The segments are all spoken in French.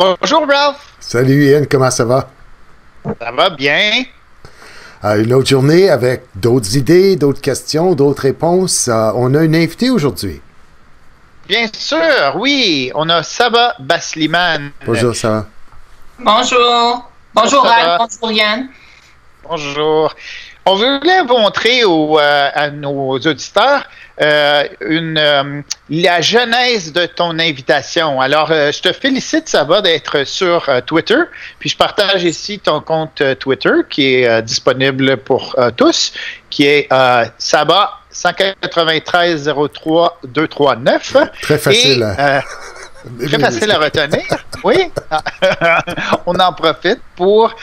Bonjour Ralph, Salut Ian, comment ça va? ça va bien? Une autre journée avec d'autres idées, d'autres questions, d'autres réponses. On a une invitée aujourd'hui. Bien sûr, oui, on a Saba Basliman. Bonjour, ça va? Bonjour. Bonjour, Bonjour ça Ralph, va? bonjour Yann. Bonjour. On voulait montrer à nos auditeurs la genèse de ton invitation. Alors, je te félicite, Saba, d'être sur Twitter. Puis je partage ici ton compte Twitter qui est disponible pour tous, qui est Saba 193 03 239. Très facile. Très facile à retenir, oui. On en profite pour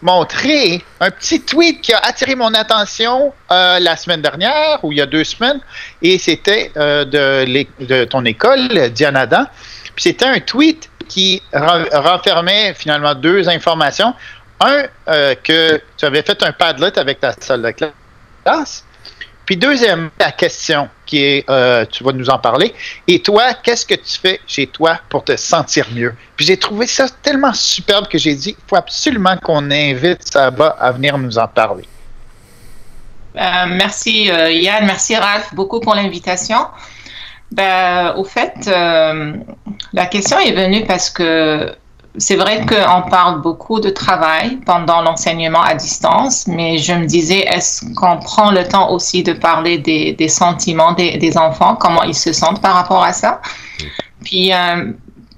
montrer un petit tweet qui a attiré mon attention la semaine dernière ou il y a 2 semaines, et c'était de ton école, Dianadan. Puis c'était un tweet qui renfermait finalement deux informations. Un, que tu avais fait un Padlet avec ta salle de classe. Puis deuxième, la question qui est, tu vas nous en parler. Et toi, qu'est-ce que tu fais chez toi pour te sentir mieux? Puis j'ai trouvé ça tellement superbe que j'ai dit, il faut absolument qu'on invite Saba à venir nous en parler. Merci Yann, merci Ralph beaucoup pour l'invitation. Au fait, la question est venue parce que c'est vrai qu'on parle beaucoup de travail pendant l'enseignement à distance, mais je me disais, est-ce qu'on prend le temps aussi de parler des sentiments des enfants, comment ils se sentent par rapport à ça? Puis,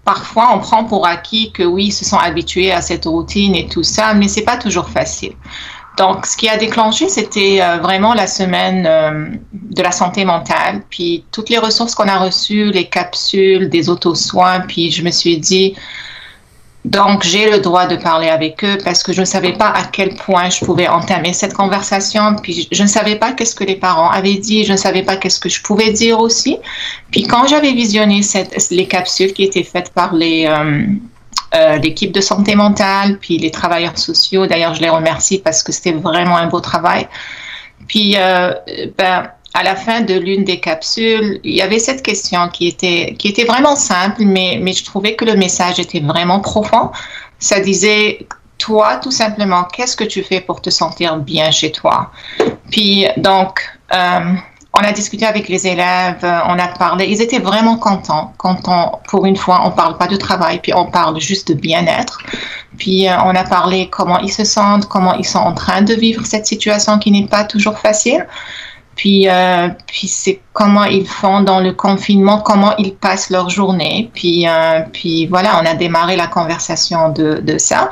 parfois, on prend pour acquis que oui, ils se sont habitués à cette routine et tout ça, mais c'est pas toujours facile. Donc, ce qui a déclenché, c'était vraiment la semaine de la santé mentale, puis toutes les ressources qu'on a reçues, les capsules, des autosoins, puis je me suis dit, donc, j'ai le droit de parler avec eux parce que je ne savais pas à quel point je pouvais entamer cette conversation. Puis, je ne savais pas qu'est-ce que les parents avaient dit. Je ne savais pas qu'est-ce que je pouvais dire aussi. Puis, quand j'avais visionné les capsules qui étaient faites par l'équipe de santé mentale, puis les travailleurs sociaux, d'ailleurs, je les remercie parce que c'était vraiment un beau travail. Puis, à la fin de l'une des capsules, il y avait cette question qui était vraiment simple, mais je trouvais que le message était vraiment profond. Ça disait, toi, tout simplement, qu'est-ce que tu fais pour te sentir bien chez toi? Puis, donc, on a discuté avec les élèves, on a parlé, ils étaient vraiment contents. Pour une fois, on ne parle pas de travail, puis on parle juste de bien-être. Puis, on a parlé comment ils se sentent, comment ils sont en train de vivre cette situation qui n'est pas toujours facile. Puis c'est comment ils font dans le confinement, comment ils passent leur journée. Puis voilà, on a démarré la conversation de ça.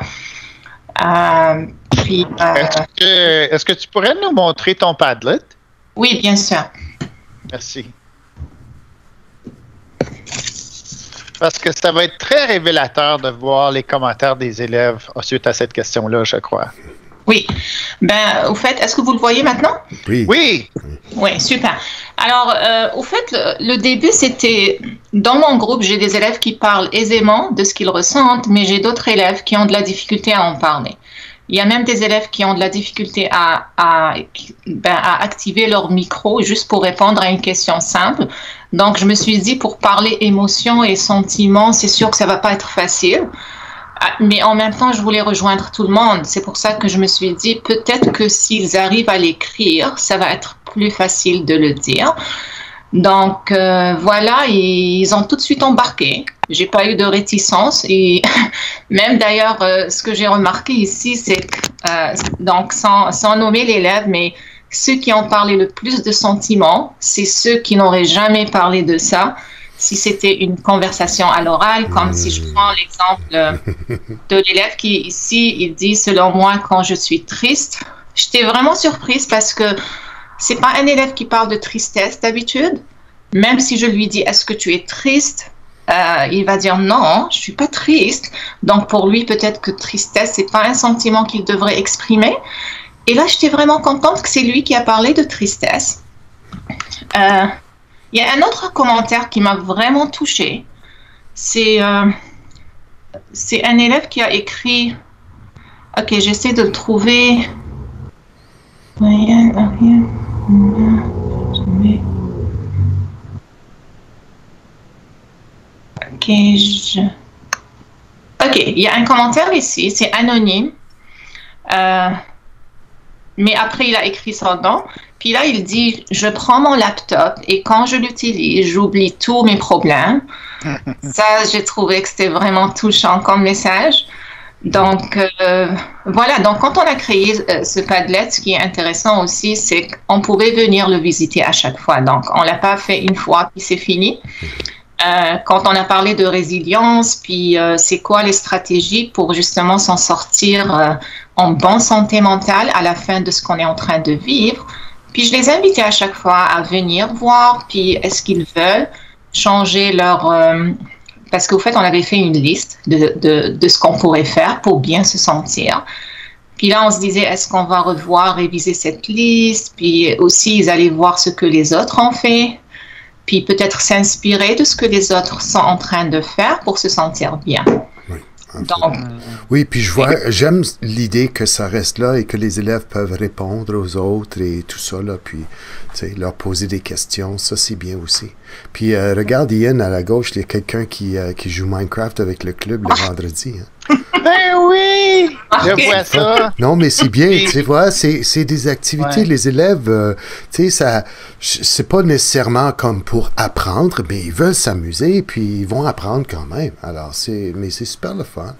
Est-ce que tu pourrais nous montrer ton Padlet? Oui, bien sûr. Merci. Parce que ça va être très révélateur de voir les commentaires des élèves suite à cette question-là, je crois. Oui. Au fait, est-ce que vous le voyez maintenant? Oui. Oui. Oui, super. Alors, au fait, le début, c'était, dans mon groupe, j'ai des élèves qui parlent aisément de ce qu'ils ressentent, mais j'ai d'autres élèves qui ont de la difficulté à en parler. Il y a même des élèves qui ont de la difficulté à activer leur micro juste pour répondre à une question simple. Donc, je me suis dit, pour parler émotions et sentiments, c'est sûr que ça va pas être facile. Mais en même temps, je voulais rejoindre tout le monde. C'est pour ça que je me suis dit, peut-être que s'ils arrivent à l'écrire, ça va être plus facile de le dire. Donc, voilà, ils ont tout de suite embarqué. J'ai pas eu de réticence. Et même d'ailleurs, ce que j'ai remarqué ici, c'est que, donc, sans nommer l'élève, mais ceux qui ont parlé le plus de sentiments, c'est ceux qui n'auraient jamais parlé de ça. Si c'était une conversation à l'oral, comme si je prends l'exemple de l'élève qui, ici, il dit, selon moi, quand je suis triste, j'étais vraiment surprise parce que c'est pas un élève qui parle de tristesse d'habitude. Même si je lui dis, est-ce que tu es triste? Il va dire, non, je suis pas triste. Donc, pour lui, peut-être que tristesse, c'est pas un sentiment qu'il devrait exprimer. Et là, j'étais vraiment contente que c'est lui qui a parlé de tristesse. Il y a un autre commentaire qui m'a vraiment touchée. C'est un élève qui a écrit... Ok, j'essaie de le trouver. Ok, il y a un commentaire ici, c'est anonyme. Mais après, il a écrit son nom. Puis là, il dit, je prends mon laptop et quand je l'utilise, j'oublie tous mes problèmes. Ça, j'ai trouvé que c'était vraiment touchant comme message. Donc, voilà. Donc, quand on a créé ce Padlet, ce qui est intéressant aussi, c'est qu'on pouvait venir le visiter à chaque fois. Donc, on ne l'a pas fait une fois, puis c'est fini. Quand on a parlé de résilience, puis c'est quoi les stratégies pour justement s'en sortir en bonne santé mentale à la fin de ce qu'on est en train de vivre. Puis je les invitais à chaque fois à venir voir, puis est-ce qu'ils veulent changer leur... parce qu'au fait, on avait fait une liste de ce qu'on pourrait faire pour bien se sentir. Puis là, on se disait, est-ce qu'on va revoir, réviser cette liste? Puis aussi, ils allaient voir ce que les autres ont fait. Puis peut-être s'inspirer de ce que les autres sont en train de faire pour se sentir bien. Donc, oui, puis j'aime l'idée que ça reste là et que les élèves peuvent répondre aux autres et tout ça, là, puis leur poser des questions, ça c'est bien aussi. Puis regarde Ian à la gauche, il y a quelqu'un qui joue Minecraft avec le club le vendredi. Hein. Ben oui! Je vois ça. Non, mais c'est bien, tu vois, c'est des activités, les élèves, tu sais, c'est pas nécessairement comme pour apprendre, mais ils veulent s'amuser, puis ils vont apprendre quand même. Alors, mais c'est super le fun.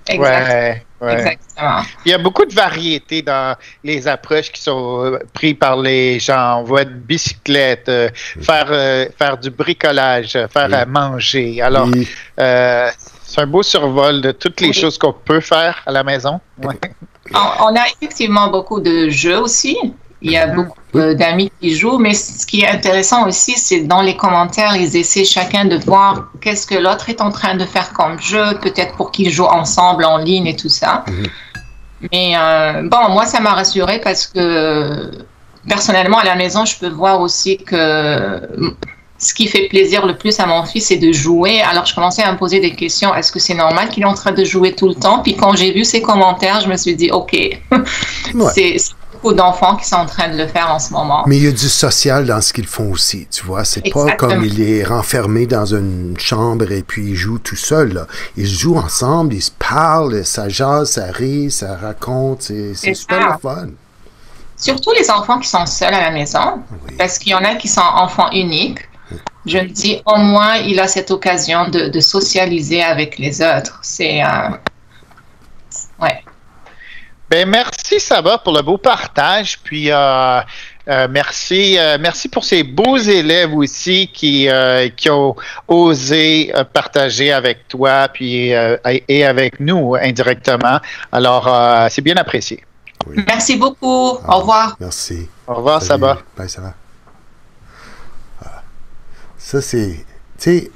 Exactement. Exactement. Il y a beaucoup de variétés dans les approches qui sont prises par les gens. On voit de bicyclette, faire du bricolage, faire à manger. Alors, c'est un beau survol de toutes les choses qu'on peut faire à la maison. Ouais. On a effectivement beaucoup de jeux aussi. Il y a beaucoup d'amis qui jouent, mais ce qui est intéressant aussi, c'est dans les commentaires, ils essaient chacun de voir qu'est-ce que l'autre est en train de faire comme jeu, peut-être pour qu'ils jouent ensemble en ligne et tout ça. Mais bon, moi, ça m'a rassurée parce que personnellement, à la maison, je peux voir aussi que ce qui fait plaisir le plus à mon fils, c'est de jouer. Alors, je commençais à me poser des questions. Est-ce que c'est normal qu'il est en train de jouer tout le temps? Puis quand j'ai vu ces commentaires, je me suis dit, OK, c'est beaucoup d'enfants qui sont en train de le faire en ce moment. Mais il y a du social dans ce qu'ils font aussi, tu vois. C'est pas comme il est renfermé dans une chambre et puis il joue tout seul, là. Ils jouent ensemble, ils se parlent, ça jase, ça rit, ça raconte. C'est super le fun. Surtout les enfants qui sont seuls à la maison, parce qu'il y en a qui sont enfants uniques. Je me dis, au moins, il a cette occasion de socialiser avec les autres. C'est... ouais. Ben, merci, Saba, pour le beau partage. Puis, merci pour ces beaux élèves aussi qui ont osé partager avec toi puis, et avec nous indirectement. Alors, c'est bien apprécié. Oui. Merci beaucoup. Au revoir. Merci. Au revoir, Saba. Bye, Saba. Ça, c'est... Tu sais,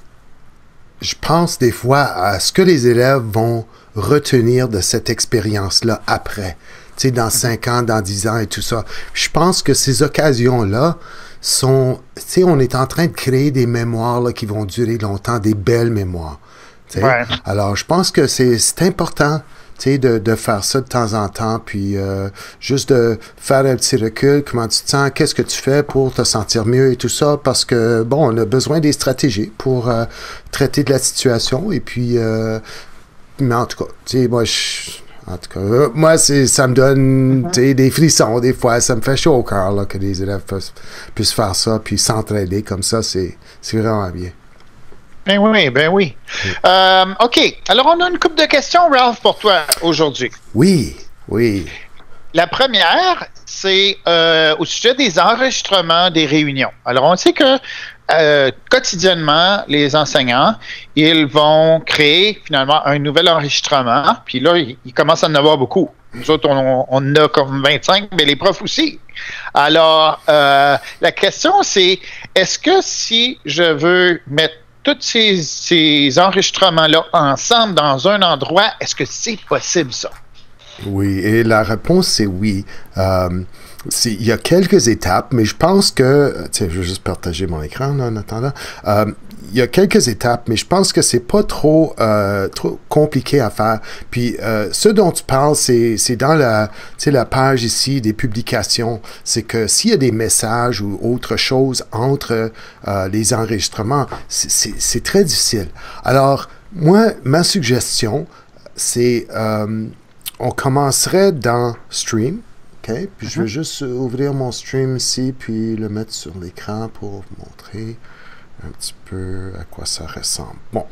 je pense des fois à ce que les élèves vont retenir de cette expérience-là après. Tu sais, dans 5 ans, dans 10 ans et tout ça. Je pense que ces occasions-là sont... Tu sais, on est en train de créer des mémoires là, qui vont durer longtemps, des belles mémoires. Tu sais? Alors, je pense que c'est important... Tu sais, de faire ça de temps en temps, puis juste de faire un petit recul, comment tu te sens, qu'est-ce que tu fais pour te sentir mieux et tout ça, parce que, bon, on a besoin des stratégies pour traiter de la situation, et puis, mais en tout cas, tu sais, moi, ça me donne des frissons, des fois, ça me fait chaud au cœur, là, que les élèves puissent faire ça, puis s'entraider comme ça, c'est vraiment bien. Ben oui, ben oui. OK. Alors, on a une couple de questions, Ralph, pour toi aujourd'hui. Oui, oui. La première, c'est au sujet des enregistrements des réunions. Alors, on sait que quotidiennement, les enseignants, ils vont créer finalement un nouvel enregistrement. Puis là, ils commencent à en avoir beaucoup. Nous autres, on en a comme 25, mais les profs aussi. Alors, la question, c'est, est-ce que si je veux mettre tous ces enregistrements-là ensemble dans un endroit, est-ce que c'est possible, ça? Oui, et la réponse, c'est oui. Il y a quelques étapes, mais je pense que... Tiens, je vais juste partager mon écran là, en attendant. Il y a quelques étapes, mais je pense que c'est pas trop compliqué à faire. Puis, ce dont tu parles, c'est dans la page ici des publications. C'est que s'il y a des messages ou autre chose entre les enregistrements, c'est très difficile. Alors, moi, ma suggestion, c'est... on commencerait dans Stream. OK? Puis je vais juste ouvrir mon Stream ici, puis le mettre sur l'écran pour vous montrer un petit peu à quoi ça ressemble. Bon,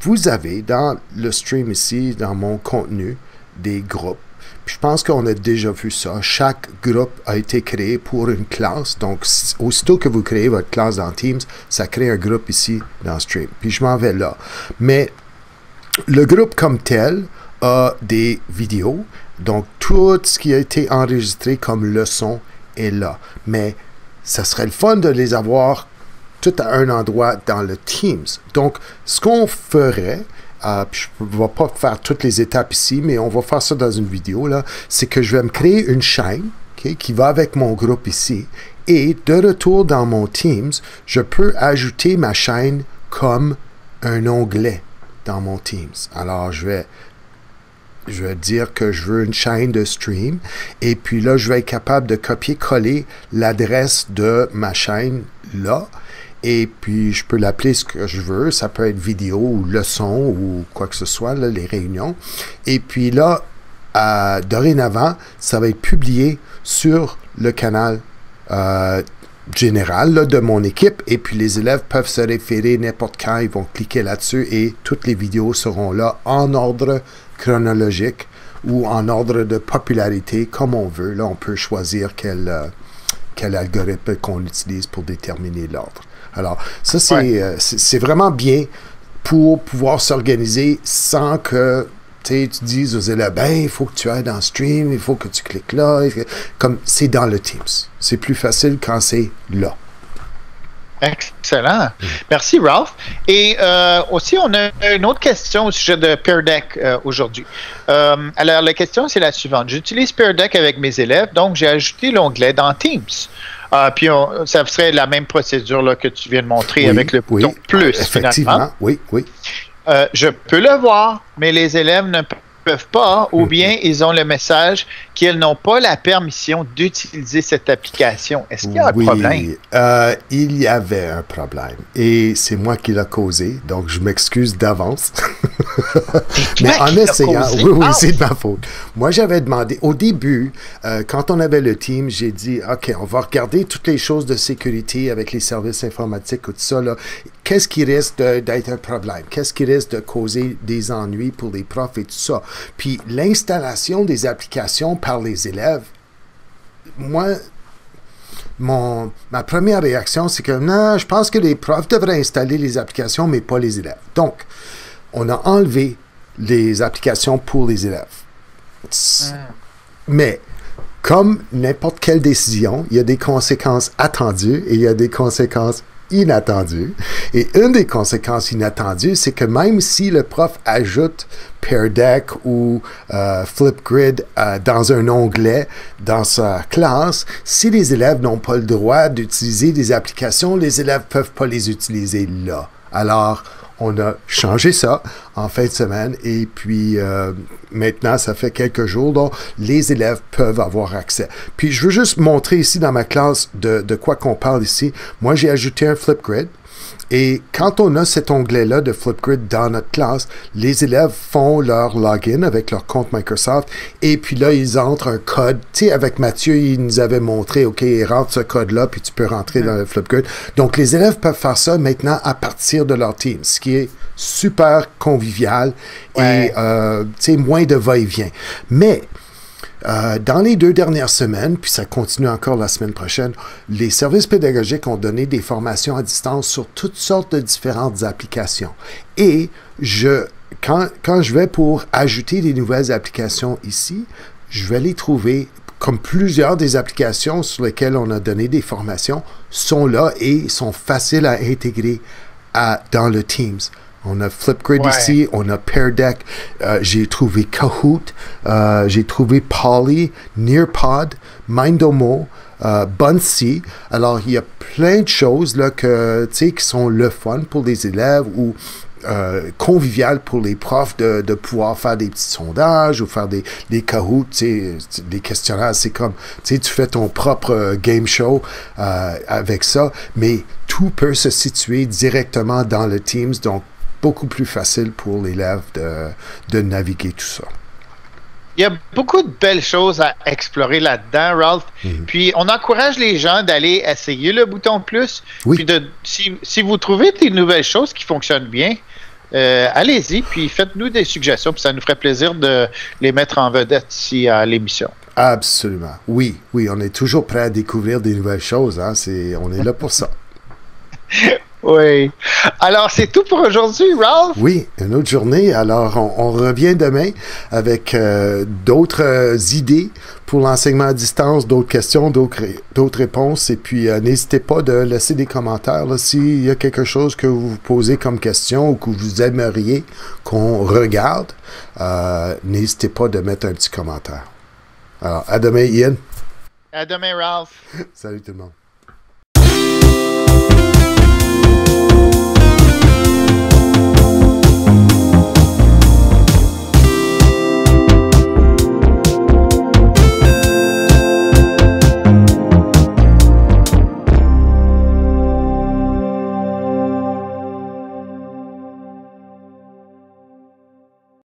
vous avez dans le Stream ici, dans mon contenu, des groupes. Puis je pense qu'on a déjà vu ça. Chaque groupe a été créé pour une classe. Donc, aussitôt que vous créez votre classe dans Teams, ça crée un groupe ici dans Stream. Puis je m'en vais là. Mais le groupe comme tel a des vidéos. Donc, tout ce qui a été enregistré comme leçon est là. Mais ça serait le fun de les avoir tout à un endroit dans le Teams. Donc, ce qu'on ferait... puis je ne vais pas faire toutes les étapes ici, mais on va faire ça dans une vidéo, là. C'est que je vais me créer une chaîne qui va avec mon groupe ici. Et de retour dans mon Teams, je peux ajouter ma chaîne comme un onglet dans mon Teams. Alors, je vais dire que je veux une chaîne de stream. Et puis là, je vais être capable de copier-coller l'adresse de ma chaîne là. Et puis, je peux l'appeler ce que je veux. Ça peut être vidéo ou leçon ou quoi que ce soit, là, les réunions. Et puis là, dorénavant, ça va être publié sur le canal général là, de mon équipe. Et puis, les élèves peuvent se référer n'importe quand. Ils vont cliquer là-dessus et toutes les vidéos seront là en ordre chronologique ou en ordre de popularité, comme on veut. Là, on peut choisir quel algorithme qu'on utilise pour déterminer l'ordre. Alors, ça, c'est vraiment bien pour pouvoir s'organiser sans que tu dises aux élèves, ben, il faut que tu ailles dans Stream, il faut que tu cliques là. Comme c'est dans le Teams. C'est plus facile quand c'est là. Excellent. Merci, Ralph. Et aussi, on a une autre question au sujet de Peer Deck aujourd'hui. Alors, la question, c'est la suivante. J'utilise Peer Deck avec mes élèves, donc j'ai ajouté l'onglet dans Teams. Puis, ça serait la même procédure là, que tu viens de montrer avec le bouton plus, effectivement. Finalement. Oui. Je peux le voir, mais les élèves ne peuvent pas, ou bien ils ont le message qu'ils n'ont pas la permission d'utiliser cette application. Est-ce qu'il y a un problème? Il y avait un problème. Et c'est moi qui l'ai causé, donc je m'excuse d'avance. Mais en essayant, oui, c'est de ma faute. Moi, j'avais demandé, au début, quand on avait le team, j'ai dit, OK, on va regarder toutes les choses de sécurité avec les services informatiques et tout ça, là. Qu'est-ce qui risque d'être un problème? Qu'est-ce qui risque de causer des ennuis pour les profs et tout ça? Puis l'installation des applications par les élèves, moi, ma première réaction, c'est que non, je pense que les profs devraient installer les applications, mais pas les élèves. Donc, on a enlevé les applications pour les élèves. Mais, comme n'importe quelle décision, il y a des conséquences attendues et il y a des conséquences inattendues. Et une des conséquences inattendues, c'est que même si le prof ajoute Peer Deck ou Flipgrid dans un onglet dans sa classe, si les élèves n'ont pas le droit d'utiliser des applications, les élèves ne peuvent pas les utiliser là. Alors, on a changé ça en fin de semaine et puis maintenant, ça fait quelques jours, donc les élèves peuvent avoir accès. Puis, je veux juste montrer ici dans ma classe de quoi qu'on parle ici. Moi, j'ai ajouté un Flipgrid. Et quand on a cet onglet-là de Flipgrid dans notre classe, les élèves font leur login avec leur compte Microsoft et puis là, ils entrent un code. Tu sais, avec Mathieu, il nous avait montré, OK, rentre ce code-là, puis tu peux rentrer dans le Flipgrid. Donc, les élèves peuvent faire ça maintenant à partir de leur team, ce qui est super convivial et, tu sais, moins de va-et-vient. Mais, dans les 2 dernières semaines, puis ça continue encore la semaine prochaine, les services pédagogiques ont donné des formations à distance sur toutes sortes de différentes applications. Et quand je vais pour ajouter des nouvelles applications ici, je vais les trouver comme plusieurs des applications sur lesquelles on a donné des formations sont là et sont faciles à intégrer dans le Teams. On a Flipgrid ici, on a Peer Deck, j'ai trouvé Kahoot, j'ai trouvé Poly, Nearpod, Mindomo, Buncee. Alors, il y a plein de choses là, qui sont le fun pour les élèves ou convivial pour les profs de pouvoir faire des petits sondages ou faire des Kahoot, des questionnaires. C'est comme, tu fais ton propre game show avec ça, mais tout peut se situer directement dans le Teams. Donc, beaucoup plus facile pour l'élève de naviguer tout ça. Il y a beaucoup de belles choses à explorer là-dedans, Ralph. Puis, on encourage les gens d'aller essayer le bouton plus. Oui. Puis, si vous trouvez des nouvelles choses qui fonctionnent bien, allez-y, puis faites-nous des suggestions. Puis ça nous ferait plaisir de les mettre en vedette ici à l'émission. Absolument. Oui, on est toujours prêt à découvrir des nouvelles choses. Hein? On est là pour ça. Oui. Alors, c'est tout pour aujourd'hui, Ralph? Oui, une autre journée. Alors, on revient demain avec d'autres idées pour l'enseignement à distance, d'autres questions, d'autres réponses. Et puis, n'hésitez pas de laisser des commentaires s'il y a quelque chose que vous vous posez comme question ou que vous aimeriez qu'on regarde. N'hésitez pas de mettre un petit commentaire. Alors, à demain, Ian. À demain, Ralph. Salut tout le monde.